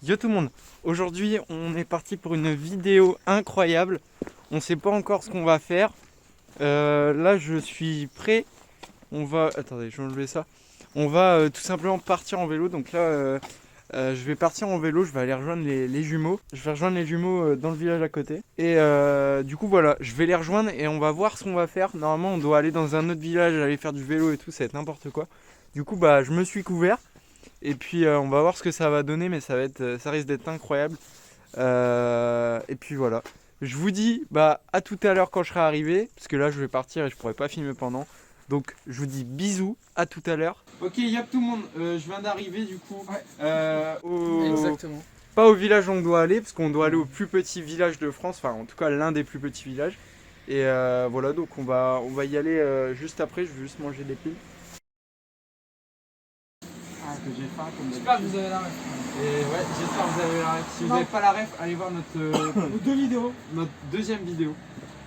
Yo tout le monde, aujourd'hui on est parti pour une vidéo incroyable. On sait pas encore ce qu'on va faire. Là je suis prêt. On va... Attendez, je vais enlever ça. On va tout simplement partir en vélo. Donc là je vais partir en vélo, je vais aller rejoindre les jumeaux. Je vais rejoindre les jumeaux dans le village à côté. Et du coup voilà, je vais les rejoindre et on va voir ce qu'on va faire. Normalement on doit aller dans un autre village, aller faire du vélo et tout, ça va être n'importe quoi. Du coup bah je me suis couvert. Et puis on va voir ce que ça va donner, mais ça risque d'être incroyable. Et puis voilà. Je vous dis à tout à l'heure quand je serai arrivé, parce que là je vais partir et je pourrai pas filmer pendant. Donc je vous dis bisous, à tout à l'heure. Ok, yep tout le monde, je viens d'arriver du coup. Exactement. Pas au village où on doit aller, parce qu'on doit aller au plus petit village de France, enfin en tout cas l'un des plus petits villages. Et voilà, donc on va y aller juste après, je vais juste manger des piles. Que j'ai faim comme J'espère que vous avez la ref. Et ouais, j'espère que vous avez la ref. Si vous n'avez pas la ref, allez voir notre deux vidéos. notre deuxième vidéo.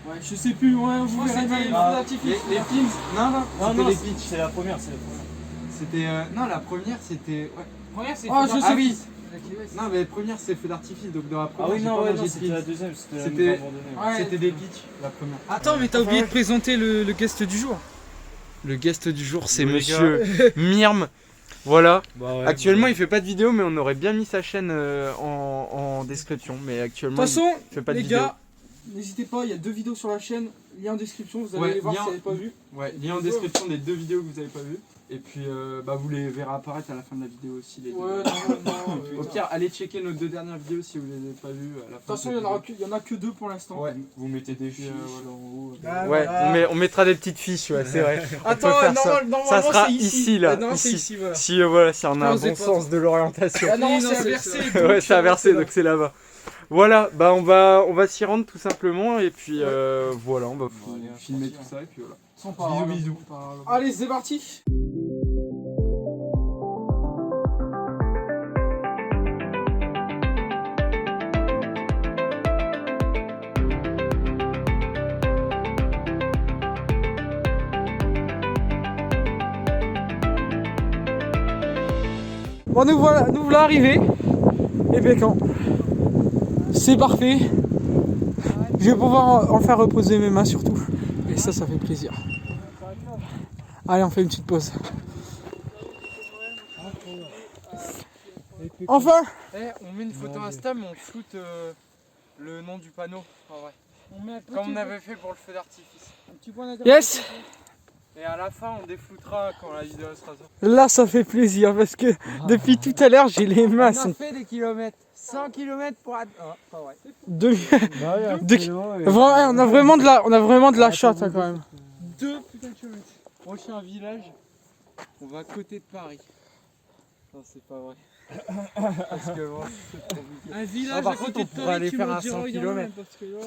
Ouais, je sais plus, ouais, vous verrez c'était les feux d'artifice. les films. Non, c'était les pitchs. C'est la première, C'était non, la première c'était ouais. Première, c'est Oh, feux je sais. d'artifice. Non, mais la première c'est feu d'artifice, donc dans la première Ah oui, j'ai non, pas ouais, mangé non, de c'était pitch. la deuxième, c'était la C'était- même abandonnée. Ouais. C'était des pitchs la première. Attends, mais t'as oublié de présenter le guest du jour. Le guest du jour c'est Oui, les monsieur Myrm. Voilà. Bah ouais, Actuellement il fait pas de vidéo, mais on aurait bien mis sa chaîne en description. Mais De actuellement toute façon, il fait pas de les vidéo. gars, n'hésitez pas, il y a deux vidéos sur la chaîne, lien en description, vous allez Ouais, les voir lien- si vous n'avez pas vu. Ouais, lien en description des deux vidéos que vous avez pas vues. Et puis vous les verrez apparaître à la fin de la vidéo aussi. Les deux. Ouais, non. Au pire, allez checker nos deux dernières vidéos si vous les avez pas vues à la fin. De toute façon, il y en a que deux pour l'instant. Ouais. Vous mettez des fiches voilà. en haut. Ah, Ouais, voilà. on mettra des petites fiches, ouais, c'est vrai. Attends, peut faire ça. normalement, Ça sera c'est ici, là, Non, c'est ici. ici, voilà. Si voilà, si on a un Non, c'est bon pas sens de l'orientation. Ah non, Oui, non, c'est c'est- inversé. Ouais, c'est inversé, donc c'est là-bas. Voilà, on va s'y rendre tout simplement et puis voilà, on va aller, filmer partir. tout ça et puis voilà. Sans parole. Bisous. Allez, c'est parti. Bon, nous voilà arrivés. Et Pécan. C'est parfait. Je vais pouvoir en faire reposer mes mains surtout. Et ça fait plaisir. Allez, on fait une petite pause. Enfin! On met une photo Insta mais on floute le nom du panneau en vrai. Comme Comme on avait fait pour le feu d'artifice. Yes! Et à la fin on défloutera quand la vidéo sera sortie. Là, ça fait plaisir parce que depuis tout à l'heure, j'ai les mains. On a fait des kilomètres, 100 km pour pas vrai. Deux... Bah Vraiment, on a vraiment de la chatte hein, quand même. 2 putains de kilomètres. Prochain village, on va à côté de Paris. Non, c'est pas vrai. Parce que bon, c'est trop compliqué. Un village par contre, on pourrait aller faire un 100 km.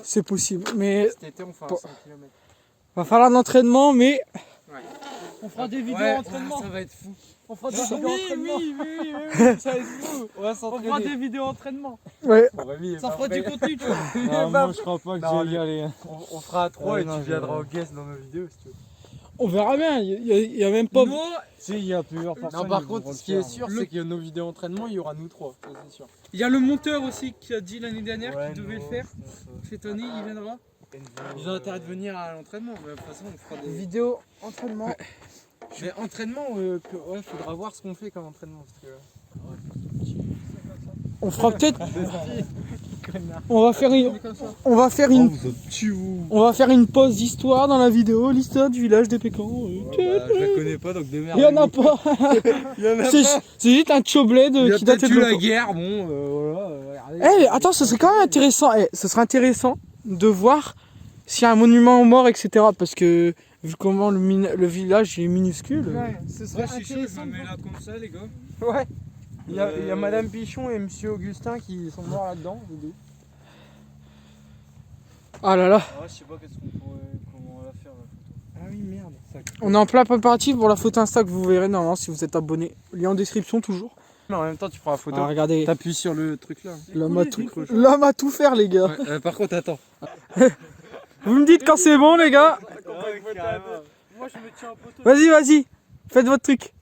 C'est possible, mais Cet été, on fera Bon. un 100 km. va falloir l'entraînement, mais Ouais. on fera des vidéos Ouais, entraînement. ça va être fou. On fera des vidéos entraînement. Oui, ça va être fou. On va On fera s'entraîner. des vidéos entraînement. Ouais. Ça fera du contenu, tu vois. Non, moi je crois pas que Non, j'y y aller. On fera à 3 Ouais, et non, tu viendras je- au guest dans nos vidéos si tu veux. On verra bien. Il y a même pas. Si, il y a plusieurs personnes. Non, par qui contre, vont ce le qui est faire, sûr, c'est que nos vidéos entraînement, il y aura nous 3, ça c'est sûr. Il y a le monteur aussi qui a dit l'année dernière Ouais, qu'il devait non, le faire. ça- C'est Tony, il viendra. Ils ont intérêt de venir à l'entraînement, mais de toute façon, on fera des Vidéo entraînement. Mais entraînement, ouais, faudra voir ce qu'on fait comme entraînement. Parce que... On fera peut-être. On va faire une. On va faire une. On va faire une pause d'histoire dans la vidéo, l'histoire du village de Pécan. je la connais pas, donc démerde. Il y en a pas. C'est juste un choblet qui date de la longtemps. guerre, bon, voilà. Regardez. Eh, mais attends, ce serait quand même intéressant. Ce serait intéressant de voir s'il y a un monument aux morts, etc. Parce que vu comment le village est minuscule. Ouais, ce serait intéressant. Je me mets là comme ça, les gars. Ouais. Il y a Madame Pichon et Monsieur Augustin qui sont morts là-dedans. les deux. Ah là là. Ouais, je sais pas comment on va faire la photo. Ah oui, merde. Ça... On est en plein préparatif pour la photo Insta que vous verrez normalement si vous êtes abonné. Lien en description toujours. Mais en même temps, tu prends la photo. Ah, regardez, T'appuies sur le truc là. l'homme a tout faire les gars. Ouais, par contre, attends. Vous me dites quand c'est bon les gars. Moi je me tiens en poteau. Vas-y, faites votre truc.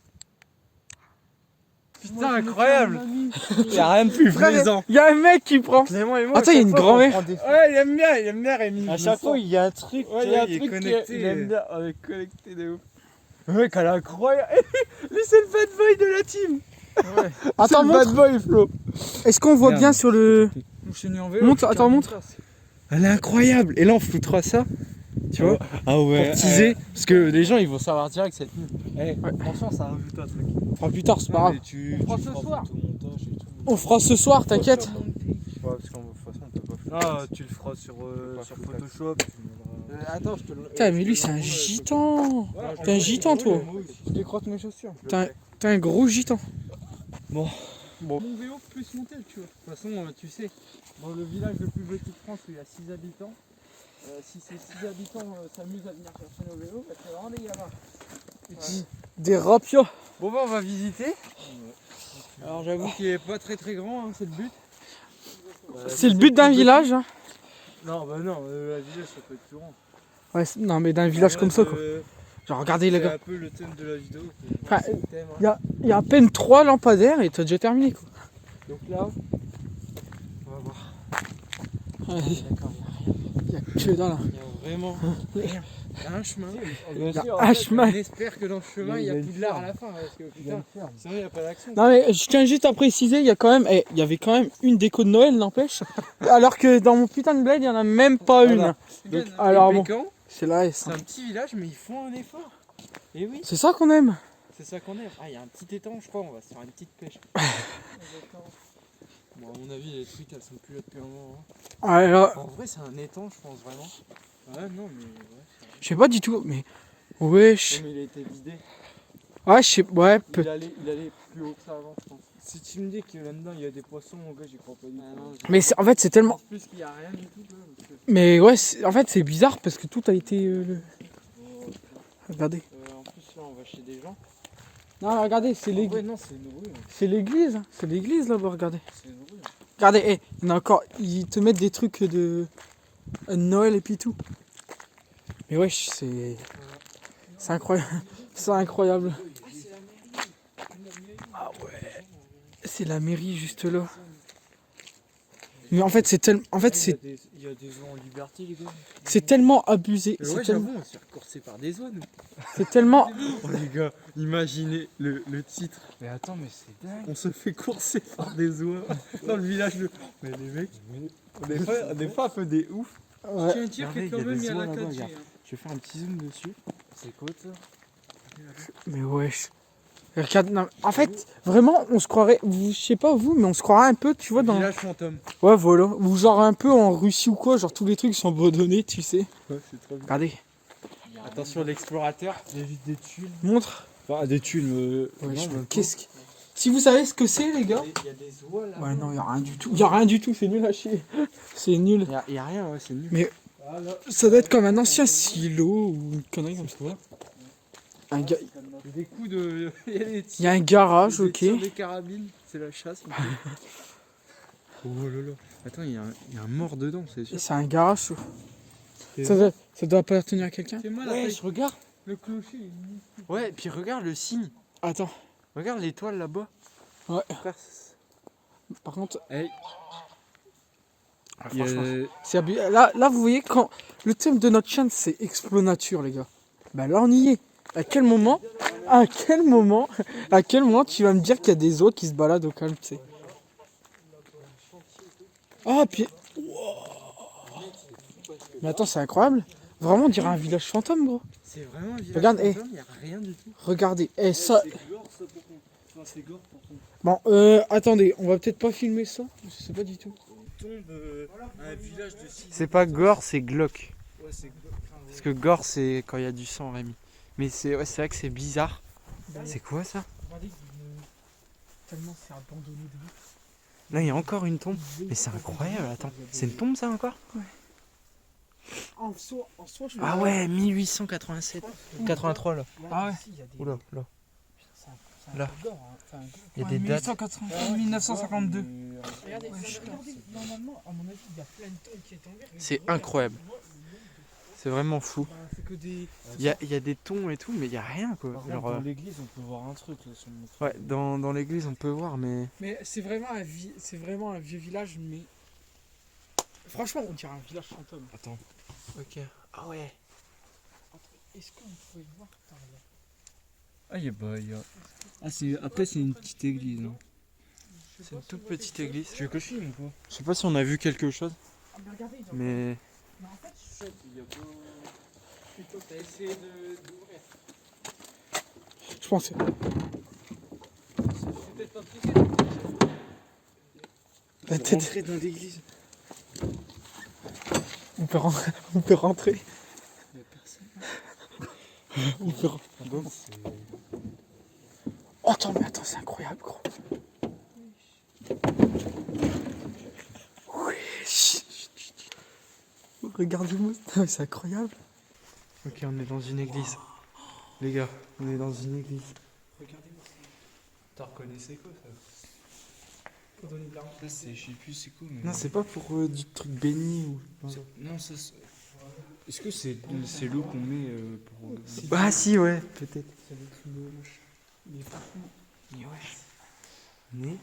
Putain, incroyable. Il y a rien de plus plaisant. Il y a un mec qui prend. Clément et moi, Attends, il y a une grand-mère. Ouais, il aime bien Rémi. À chaque fois, il y a un truc. Ouais, il y a un est truc connecté. il aime bien. On est connecté de ouf. Le mec, elle est incroyable. Lui, c'est le bad boy de la team. Attends, le bad montre. boy, Flo. Est-ce qu'on voit Merde. bien sur le. Montre, Putain, attends, montre. Elle est incroyable. Et là, on foutra ça. Tu vois, Ah ouais. pour teaser. Parce que les gens, ils vont savoir direct cette nuit. Franchement, ça rajoute un truc. On fera plus tard, c'est pas grave. Tu fera ce feras soir. tout le montage et tout. On fera ce soir, t'inquiète. Ouais, parce qu'en de toute façon, on peut pas faire. Ah, tu le feras sur Photoshop. Attends, je te le. Putain, mais lui, c'est un gitan. T'es un gitan, toi. Je décrotte mes chaussures. T'es un gros gitan. Bon. Mon vélo plus mon tel, tu vois. De toute façon, tu sais, dans le village le plus petit de France où il y a 6 habitants, si ces 6 habitants s'amusent à venir chercher nos vélos, bah, c'est vraiment des gamins. Des rapios. Bon, bah, on va visiter. Alors j'avoue qu'il est pas très très grand, hein, c'est le but. C'est le but d'un village. Hein. Non, bah non, la village ça peut être plus grand. Ouais, non, mais d'un village comme ça, quoi. Genre, regardez, les C'est gars. un peu le thème de la vidéo. Enfin, C'est le thème, hein. Il y a à peine 3 lampadaires et t'as déjà terminé, quoi. Donc là, on va voir. Ouais, D'accord, il y a que dalle. Là. il y a vraiment rien. Il y a un chemin. Il y a un chemin. On espère que dans le chemin il y a plus de l'art à la fin. Parce que putain, sinon il n'y a pas d'action. Non, mais je tiens juste à préciser, il y a quand même, il y avait quand même une déco de Noël, n'empêche. Alors que dans mon putain de bled, il y en a même pas une. Donc, alors bon, Pécan, c'est la S. c'est un petit village, mais ils font un effort. Et oui, C'est ça qu'on aime. c'est ça qu'on aime. Ah, il y a un petit étang, je crois, on va se faire une petite pêche. Bon, à mon avis, les trucs elles sont plus là depuis un moment. Hein. Ouais, là, En vrai, c'est un étang, je pense vraiment. Ouais, non, mais ouais. je sais pas du tout, mais. Wesh. Mais il a été vidé. Ouais, je sais. Ouais, Il allait plus haut que ça avant, je pense. Si tu me dis que là-dedans il y a des poissons, mon gars, j'y crois pas du tout. mais en fait, c'est tellement. Plus qu'il y a rien du tout, là. Parce que, Mais ouais, en fait, c'est bizarre parce que tout a été. Regardez. en plus, là, on va chez des gens. Non, regardez, c'est En l'église. vrai, non, c'est une rue. Hein. C'est l'église. C'est l'église là-bas, regardez. C'est une rue. Hein. Regardez, il y en a encore. Ils te mettent des trucs de Noël et puis tout. Mais wesh, c'est. C'est incroyable. C'est incroyable. Ah ouais. C'est la mairie juste là. Mais en fait, c'est tellement. En fait, Il y a des oies en liberté, les gars. c'est tellement abusé. Ouais, C'est j'avoue, tellement. on s'est recorsé par des oies, nous. C'est tellement. Oh, les gars, imaginez le titre. Mais attends, mais c'est dingue. On se fait courser par des oies dans le village de. Mais les mecs, on est pas un peu des ouf. Ouais. Je tiens à dire Regardez, que quand il y a même, des il y a oies la là-bas, 4G. regarde. Hein. Je vais faire un petit zoom dessus. C'est quoi ça? Mais wesh. Regarde, non, en fait, vraiment, on se croirait. Je sais pas vous, mais on se croirait un peu, tu vois, dans. Village fantôme. Ouais, voilà. Ou genre un peu en Russie ou quoi, genre tous les trucs sont abandonnés, tu sais. Ouais, c'est trop bien. Regardez, Attention, l'explorateur. Il y a juste des tuiles. montre. Enfin, des tuiles. Wesh, mais qu'est-ce que. Si vous savez ce que c'est, les gars. Il y a des oies là. Ouais, non, y a rien du tout. Y a rien du tout, c'est nul à chier. C'est nul. Il y a rien, ouais, c'est nul. Mais ça doit être comme un ancien silo ou une connerie comme ça. Un ga- Il y a des coups de. Il y a des Il y a un garage, des ok. tirs, des carabines, c'est la chasse. Oh là là. Attends, il y a un mort dedans, c'est sûr. C'est un garage. Et- Ça doit appartenir à quelqu'un. C'est mal, Ouais, je regarde. le clocher. Ouais, puis regarde le signe. Attends, Regarde l'étoile là-bas. ouais. Frère, Par contre, Hey, franchement, c'est là, vous voyez, quand le thème de notre chaîne, c'est Explonature, les gars. Bah là, on y est. À quel moment tu vas me dire qu'il y a des oies qui se baladent au calme, tu sais. Ah, puis... Wow. Mais attends, c'est incroyable. Vraiment, on dirait un village fantôme, gros. c'est vraiment un village. Regarde, fantôme, il y a rien du tout. Regardez, ça... C'est gore pour ton Bon, attendez, on va peut-être pas filmer ça. Je sais pas du tout. tombe un village de 6. c'est pas gore, c'est glauque. Ouais, c'est gore. Parce que gore, c'est quand il y a du sang, Rémi. Mais c'est vrai que c'est bizarre. C'est quoi ça? Tellement c'est abandonné de ouf. Là, il y a encore une tombe. Mais c'est incroyable, attends. C'est une tombe, ça, encore? En soi, je Ah ouais, 1887. 83, là. Ah ouais. Oula, là. Là. Il y a Ouais, des dates. 1952. Regardez, Normalement, à mon avis, il y a plein de tombes qui est tombée. C'est incroyable. C'est vraiment fou. Bah, c'est que des. Il y a des tons et tout, mais il y a rien quoi. Par contre, Genre, dans l'église, on peut voir un truc là sur mon truc. ouais, dans l'église on peut voir, mais Mais c'est vraiment un vieux village, mais. Franchement, on dirait un village fantôme. Attends. ok. Ah ouais. Est-ce qu'on pouvait voir par là? Ah, il y a. Ah, après, c'est une petite église. Hein. C'est une toute petite église. Tu veux que je filme ou quoi? Je sais pas si on a vu quelque chose, Ah, mais regardez, ils ont. mais Mais en fait, t'as essayé d'ouvrir. Je pense. C'est peut-être pas possible. La tête. Rentrer dans l'église. On peut rentrer. Il y a personne. On peut rentrer. Bon, c'est. Oh, attends, c'est incroyable, gros. Oui. Regardez-moi, c'est incroyable. ok, on est dans une église. Les gars, on est dans une église. Regardez-moi ça. T'as reconnu c'est quoi ça? Faut donner de l'argent. Ça, c'est. Je sais plus c'est quoi, mais. Non, c'est pas pour du truc béni ou. Non, ça. Est-ce que c'est l'eau qu'on met pour. Ah si, ouais, peut-être. Ça va être une moche. Mais franchement. Mais ouais. Mais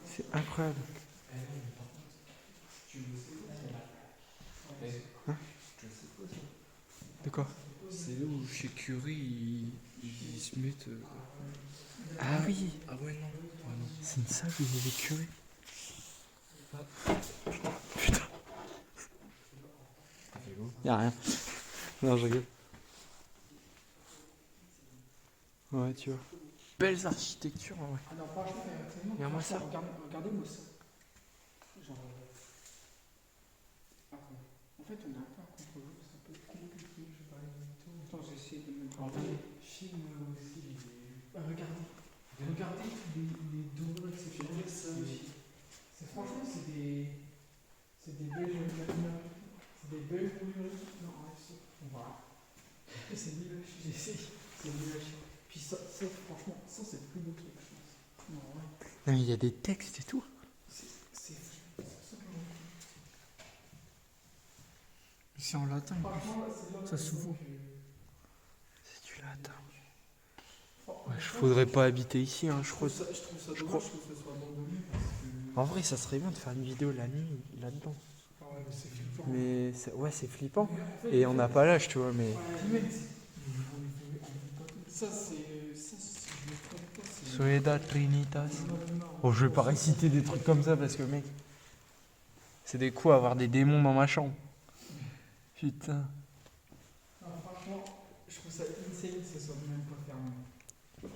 c'est incroyable. Hein? De quoi? C'est là où chez Curie, ils se mettent. Ah oui, Ah ouais, non. Ah non. c'est une salle où il y avait curé. Putain. Y'a rien. Non, je rigole. Ouais, tu vois. Belles architectures, en vrai. Ah non, franchement, Regarde-moi ça. Regardez-moi ça. Genre. En fait, on est un peu à contre-jour, c'est un peu compliqué. Je vais parler de tout. Attends, j'essaie de me parler. Filme aussi les. Regardez les dorures, etc. Franchement, c'est des belles. C'est des belles moulures. Non, voilà. C'est nul, j'essaie. C'est nul. Puis ça, franchement, ça c'est le plus beau truc, je pense. Non, ouais. Non, mais il y a des textes et tout. C'est c'est en latin. Ça s'ouvre. C'est du latin. Ouais, je faudrait pas habiter ici, hein, je crois. Je trouve ça je dommage crois- que ce soit abandonné parce que. En vrai, ça serait bien de faire une vidéo la nuit là-dedans. Ah ouais, mais c'est flippant. Mais ouais, c'est flippant. Et on n'a pas l'âge, tu vois, mais. Ça, c'est. Ça, si je me trompe pas, c'est. Soledad Trinitas. Bon, je vais pas réciter des trucs comme ça parce que, mec, c'est des coups à avoir des démons dans ma chambre. Putain. Ah, franchement, je trouve ça insane que ce soit même pas fermé.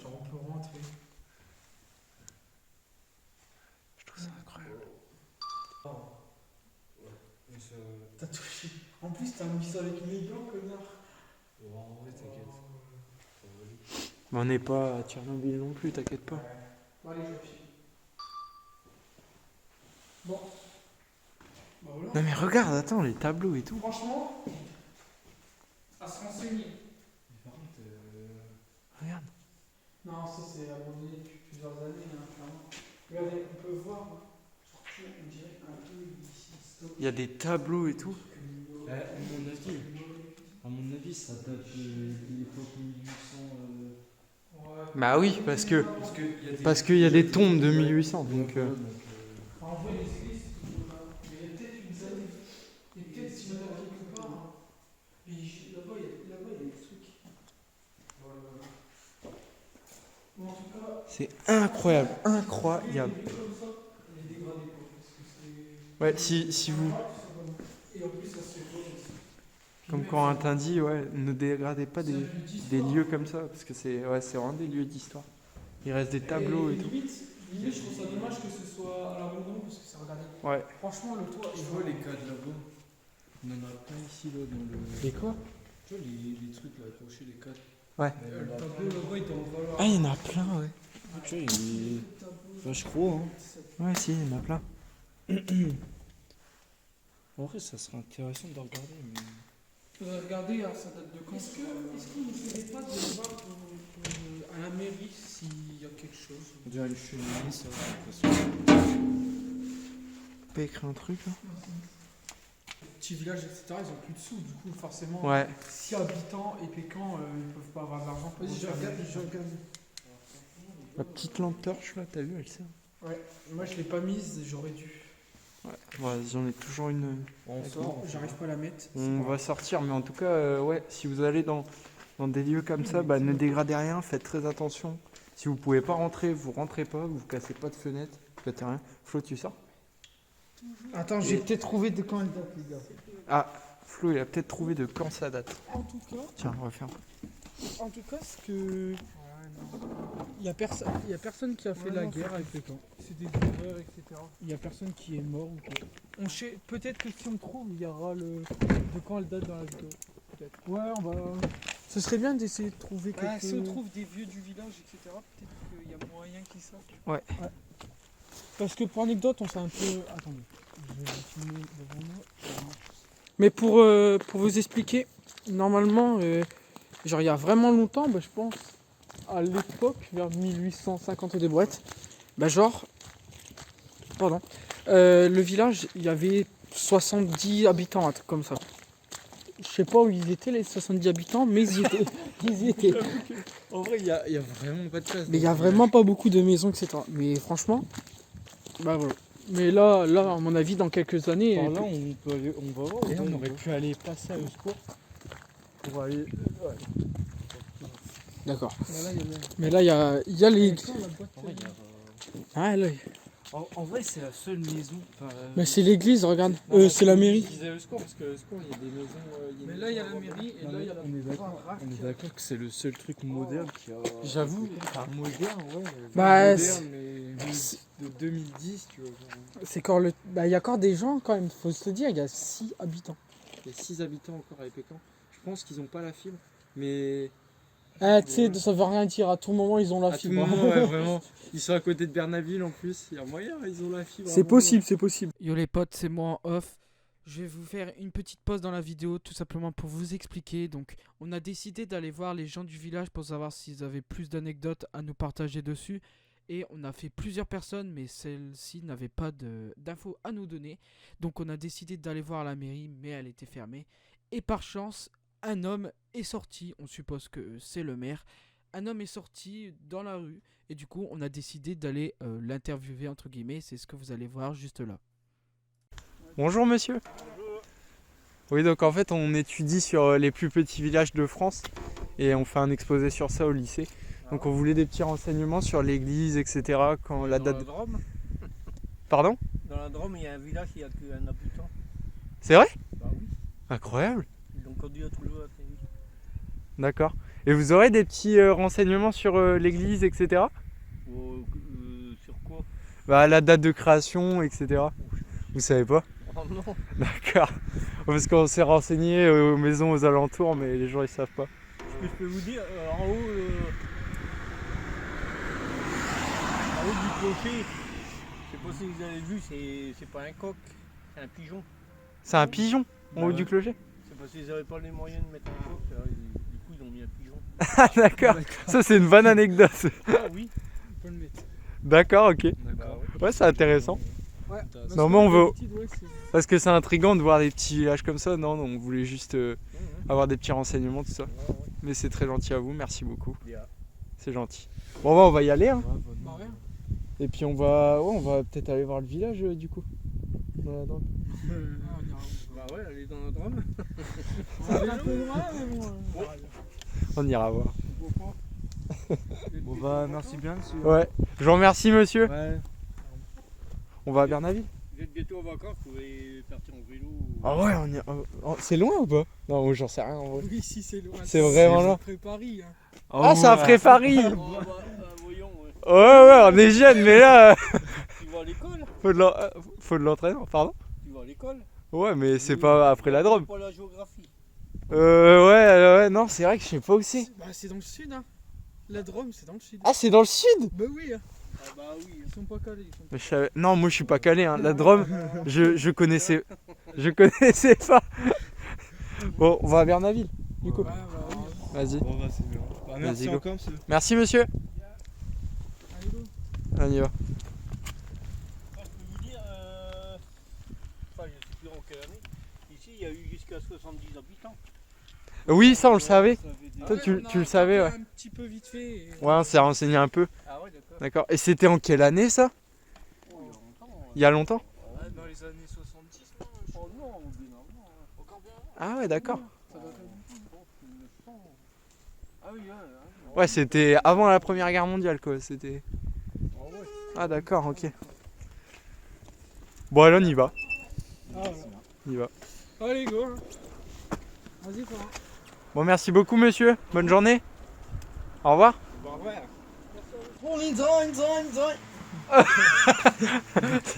Genre, on peut rentrer. Je trouve ça incroyable. T'as touché. En plus, t'as mis ça avec mes gants, connard. En vrai, t'inquiète. Mais on n'est pas à Tchernobyl non plus, t'inquiète pas. Bon, allez, je filme. Bon. Bah voilà. Non mais regarde, attends, les tableaux et tout. Franchement, à se renseigner. Par contre, Regarde. Non, ça c'est abandonné depuis plusieurs années, hein, clairement. Regardez, on peut voir, surtout, on dirait un peu ici. Il y a des tableaux et tout. à mon avis, ça date de l'époque 1800. Ouais. Bah oui, parce que Parce qu'il y a des tombes de 1800, donc. En vrai, les églises, c'est toujours là. Mais il y a peut-être une année. Il y a peut-être si on va quelque part. Hein. Mais là-bas, il y a des trucs. Voilà. Bon, en tout cas. C'est incroyable, incroyable. Comme ça, les dégradés pas. Parce que c'est. Ouais, si vous. Et en plus, ça se fait pas aussi. Comme Corentin dit, ouais, ne dégradez pas des lieux comme ça, parce que c'est vraiment des lieux d'histoire. Il reste des tableaux et tout. Limite, je trouve ça dommage que ce soit à l'abandon parce que c'est regardé. Ouais. Franchement, le toit. Tu vois les cadres là-bas? On en a plein ici, là, dans le. Et quoi? Tu vois les trucs là, accrochés, les cadres? Ouais. Le tableau là-bas, il doit en falloir. Ah, il y en a plein, ouais. Tu vois, il est. Enfin, je crois, hein. Ouais, si, il y en a plein. En vrai, ça serait intéressant de regarder, mais. Faudrait regarder, hein, ça date de quand. Est-ce qu'on ne ferait pas de voir À la mairie, s'il y a quelque chose. On dirait une cheminée, ça. De toute façon. Pas écrire un truc là. Petits villages, etc., ils ont plus de sous, du coup, forcément. Ouais. Si habitants et Pécan, ils peuvent pas avoir de l'argent. Vas-y, je regarde. La petite lampe torche là, t'as vu, elle sert. Ouais, moi je l'ai pas mise, j'aurais dû. Ouais, j'en ai toujours une. On sort. J'arrive pas à la mettre. On va sortir, mais en tout cas, ouais, si vous allez dans des lieux comme ça, bah, ne dégradez rien, faites très attention. Si vous pouvez pas rentrer, vous rentrez pas, vous cassez pas de fenêtre, vous faites rien. Flo, tu sors? Attends, j'ai peut-être trouvé de quand elle date, les gars. Ah, Flo, il a peut-être trouvé de quand ça date. En tout cas, Tiens, on va faire. ce que. Il y a personne qui a fait la guerre avec Pécan. C'est des erreurs, etc. Il y a personne qui est mort ou quoi. Peut-être que si on trouve, il y aura de quand elle date dans la vidéo. Peut-être. Ouais, on va. Ce serait bien d'essayer de trouver quelque chose. Si on trouve des vieux du village, etc., peut-être qu'il y a moyen qu'ils savent. Ouais. Parce que pour anecdote, on s'est un peu. Attendez. Je vais filmer devant moi. Mais pour vous expliquer, normalement, genre il y a vraiment longtemps, bah, je pense, à l'époque, vers 1850 des brouettes, bah genre, pardon, le village, il y avait 70 habitants, un truc comme ça. Je sais pas où ils étaient les 70 habitants, mais ils y étaient. Ils y étaient. En vrai, il y a vraiment pas de place. Mais il y a vraiment pas beaucoup de maisons, etc. Mais franchement, bah voilà. Mais là, à mon avis, dans quelques années. Par là, on peut aller, on va voir. Et on aurait pu aller passer à Euskor pour aller. Ouais. D'accord. Mais là, il y a Mais là, il y a les. En vrai, Ah, là. en vrai, c'est la seule maison. Mais c'est l'église, regarde. C'est la mairie. Je disais Euskor parce que Euskor, il y a des maisons. Mais là, il y a la mairie et là, il y a la. On est d'accord que c'est le seul truc moderne qui a. J'avoue. Enfin, moderne, ouais. Bah, moderne, mais de 2010, tu vois. C'est encore le. Bah, il y a encore des gens quand même, faut se le dire, il y a 6 habitants. Il y a 6 habitants encore à Pécan. Je pense qu'ils n'ont pas la fibre, mais. Ah, tu sais, ça veut rien dire, à tout moment, ils ont la À tout fibre. moment, ouais, vraiment. Ils sont à côté de Bernaville en plus. Il y a moyen, ils ont la fibre. C'est possible, c'est possible. Yo les potes, c'est moi en off. Je vais vous faire une petite pause dans la vidéo tout simplement pour vous expliquer. Donc on a décidé d'aller voir les gens du village pour savoir s'ils avaient plus d'anecdotes à nous partager dessus. Et on a fait plusieurs personnes mais celles-ci n'avaient pas d'infos à nous donner. Donc on a décidé d'aller voir la mairie mais elle était fermée. Et par chance, un homme est sorti, on suppose que c'est le maire. Un homme est sorti dans la rue et du coup on a décidé d'aller l'interviewer entre guillemets. C'est ce que vous allez voir juste là. Bonjour monsieur. Bonjour. Oui, donc en fait on étudie sur les plus petits villages de France et on fait un exposé sur ça au lycée. Donc on voulait des petits renseignements sur l'église, etc. Quand la date. Dans la Drôme, Pardon? dans la Drôme, il y a un village, il n'y a qu'un habitant. C'est vrai? Bah oui, Incroyable. ils l'ont conduit à Toulouse très vite. D'accord. Et vous aurez des petits renseignements sur l'église, etc. Sur quoi? Bah la date de création, etc. Vous savez pas? Oh non. D'accord. Parce qu'on s'est renseigné aux maisons aux alentours, mais les gens ils savent pas. Ce que je peux vous dire, en haut du clocher, je sais pas si vous avez vu, c'est pas un coq, c'est un pigeon. C'est un pigeon en Bah haut ouais. du clocher? C'est parce qu'ils n'avaient pas les moyens de mettre un coq, alors du coup ils ont mis un pigeon. Ah d'accord. Ça c'est une bonne anecdote. Ah oui. On peut le mettre. D'accord, ok. Bah ouais. Ouais, c'est intéressant. Ouais. Non, mais on veut. D'habitude, ouais, c'est- Parce que c'est intriguant de voir des petits villages comme ça. Non, on voulait juste avoir des petits renseignements, tout ça. Ouais. Mais c'est très gentil à vous, merci beaucoup. Bien. C'est gentil. Bon, bah, on va y aller. Hein. Bah, rien. Et puis on va peut-être aller voir le village du coup. Dans la Drôme. Bah ouais, elle est dans la Drôme. C'est un peu loin, mais bon. On ira voir. Bon bah, merci bien, monsieur. Ouais. Je vous remercie, monsieur. Ouais. On va à Bernaville. Vous êtes bientôt en vacances, vous pouvez partir en vélo. Ah ouais, on y... c'est loin ou pas? Non, moi, j'en sais rien en vrai. Oui, si, c'est loin. C'est vraiment loin. Après Paris. Hein. Ah, c'est après Paris. Oh, bah, voyons, ouais. Ouais, on est jeune, mais là, Tu vas à l'école? faut de l'entraînement, pardon. Tu vas à l'école? Ouais, mais c'est pas après la Drôme. Pas la géographie. Ouais, non, c'est vrai que je sais pas où c'est. Bah, c'est dans le sud, hein. La Drôme, c'est dans le sud. Ah, c'est dans le sud? Bah oui, hein. Ah bah oui. Ils sont pas calés. Ils sont pas... Mais non, moi je suis pas calé, hein. La Drôme, je connaissais pas. Bon, on va à Bernaville, du coup. Ouais, bah oui. Vas-y. Bon, bah, c'est bien. Bah, merci Vas-y, go. encore, monsieur. Merci monsieur. On y va. Moi, je peux vous dire, enfin, je ne sais plus en quelle année, ici il y a eu jusqu'à 70 habitants. Oui, ça on le savait. Ça avait des- Toi, tu le savais, ouais. Un petit peu vite fait. et- Ouais, on s'est renseigné un peu. Ah ouais, d'accord. D'accord. Et c'était en quelle année ça? Oh, il y a longtemps. Il y a longtemps? Ouais, dans les années 70, non, Oh non, bien avant. encore bien. Ah ouais, d'accord. Ça doit être- Ah oui, ouais. Ouais, c'était avant la Première Guerre mondiale quoi. C'était. Ah d'accord, ok. Bon, allez, on y va. Ah, voilà. On y va. Allez, go. hein. Vas-y, toi. Bon, merci beaucoup monsieur. Bonne journée. Au revoir.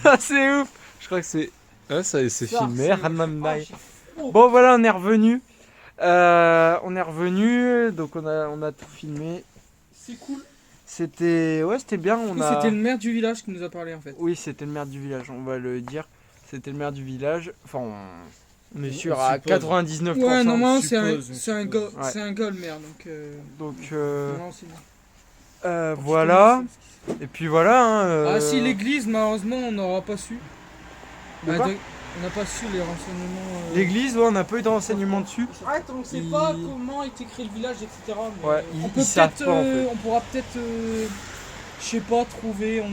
Ça c'est ouf. Je crois que c'est. Ah, ça c'est filmé. Hanamnai. Bon voilà, on est revenu. Donc on a tout filmé. C'est cool. C'était bien. C'était le maire du village qui nous a parlé en fait. Oui, c'était le maire du village. On va le dire. C'était le maire du village. Enfin, on est sûr à 99%. Ouais, normalement on c'est suppose. un gars, Ouais. c'est un gars le maire donc. Donc Non, c'est bien. voilà. Et puis voilà. Hein, Ah si l'église malheureusement on n'aura pas su. De quoi On n'a pas su les renseignements. L'église, ouais, on n'a pas eu de renseignements dessus. Ouais, on ne sait Il- pas comment est écrit le village, etc. Mais Ouais, on ils peut savent peut-être, pas, en fait. on pourra peut-être, je sais pas, trouver.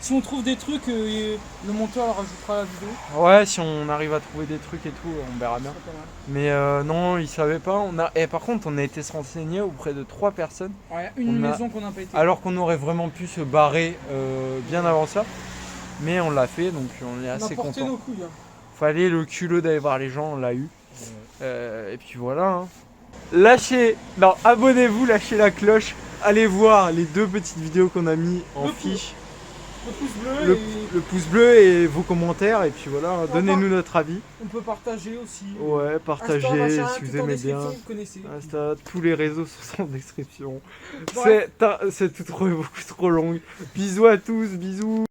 Si on trouve des trucs, le monteur rajoutera la vidéo. Ouais, si on arrive à trouver des trucs et tout, on verra bien. Ce serait pas mal. Mais non, ils savaient pas. Et par contre, on a été se renseigner auprès de 3 personnes, Ouais, une On a- maison qu'on n'a pas été. alors qu'on aurait vraiment pu se barrer bien avant ça. Mais on l'a fait, donc on est on a assez porté content. nos couilles. Hein. Fallait le culot d'aller voir les gens, on l'a eu. Et puis voilà. Hein. Abonnez-vous, lâchez la cloche. Allez voir les 2 petites vidéos qu'on a mis en Le fiche. Le pouce bleu Le pouce bleu et vos commentaires. Et puis voilà, donnez-nous notre avis. on peut partager aussi. Ouais, partagez Insta, machin, si vous tout en aimez bien. description, vous connaissez. Insta, tous les réseaux sont en description. Bref. C'est beaucoup trop long. Bisous à tous, bisous.